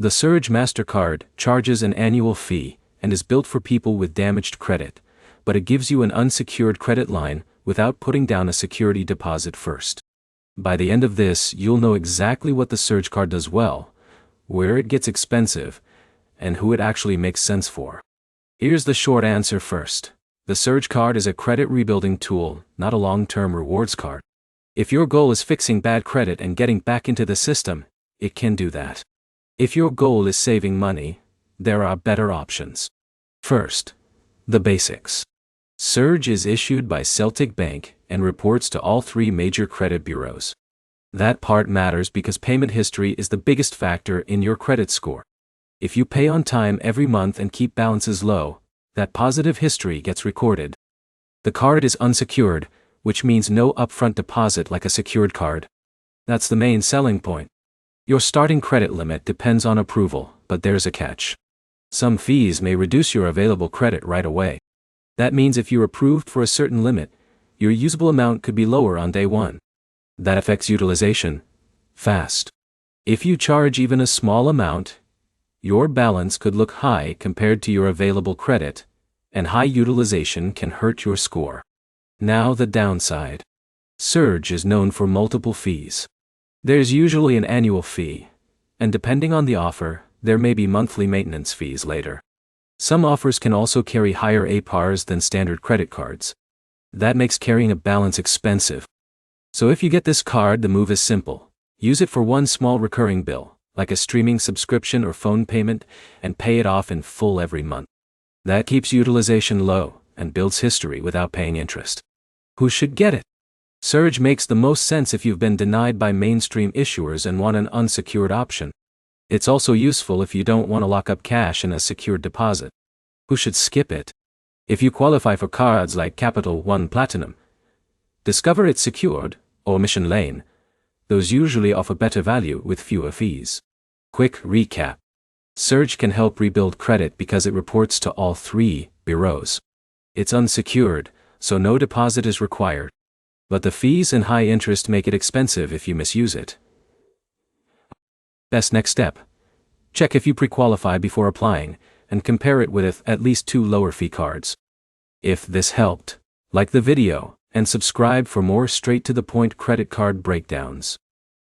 The Surge MasterCard charges an annual fee and is built for people with damaged credit, but it gives you an unsecured credit line without putting down a security deposit first. By the end of this, you'll know exactly what the Surge card does well, where it gets expensive, and who it actually makes sense for. Here's the short answer first. The Surge card is a credit rebuilding tool, not a long-term rewards card. If your goal is fixing bad credit and getting back into the system, it can do that. If your goal is saving money, there are better options. First, the basics. Surge is issued by Celtic Bank and reports to all 3 major credit bureaus. That part matters because payment history is the biggest factor in your credit score. If you pay on time every month and keep balances low, that positive history gets recorded. The card is unsecured, which means no upfront deposit like a secured card. That's the main selling point. Your starting credit limit depends on approval, but there's a catch. Some fees may reduce your available credit right away. That means if you're approved for a certain limit, your usable amount could be lower on day one. That affects utilization fast. If you charge even a small amount, your balance could look high compared to your available credit, and high utilization can hurt your score. Now the downside. Surge is known for multiple fees. There's usually an annual fee, and depending on the offer, there may be monthly maintenance fees later. Some offers can also carry higher APRs than standard credit cards. That makes carrying a balance expensive. So if you get this card, the move is simple. Use it for one small recurring bill, like a streaming subscription or phone payment, and pay it off in full every month. That keeps utilization low and builds history without paying interest. Who should get it? Surge makes the most sense if you've been denied by mainstream issuers and want an unsecured option. It's also useful if you don't want to lock up cash in a secured deposit. Who should skip it? If you qualify for cards like Capital One Platinum, Discover It's Secured, or Mission Lane, those usually offer better value with fewer fees. Quick recap. Surge can help rebuild credit because it reports to all 3 bureaus. It's unsecured, so no deposit is required. But the fees and high interest make it expensive if you misuse it. Best next step. Check if you pre-qualify before applying, and compare it with at least 2 lower fee cards. If this helped, like the video, and subscribe for more straight-to-the-point credit card breakdowns.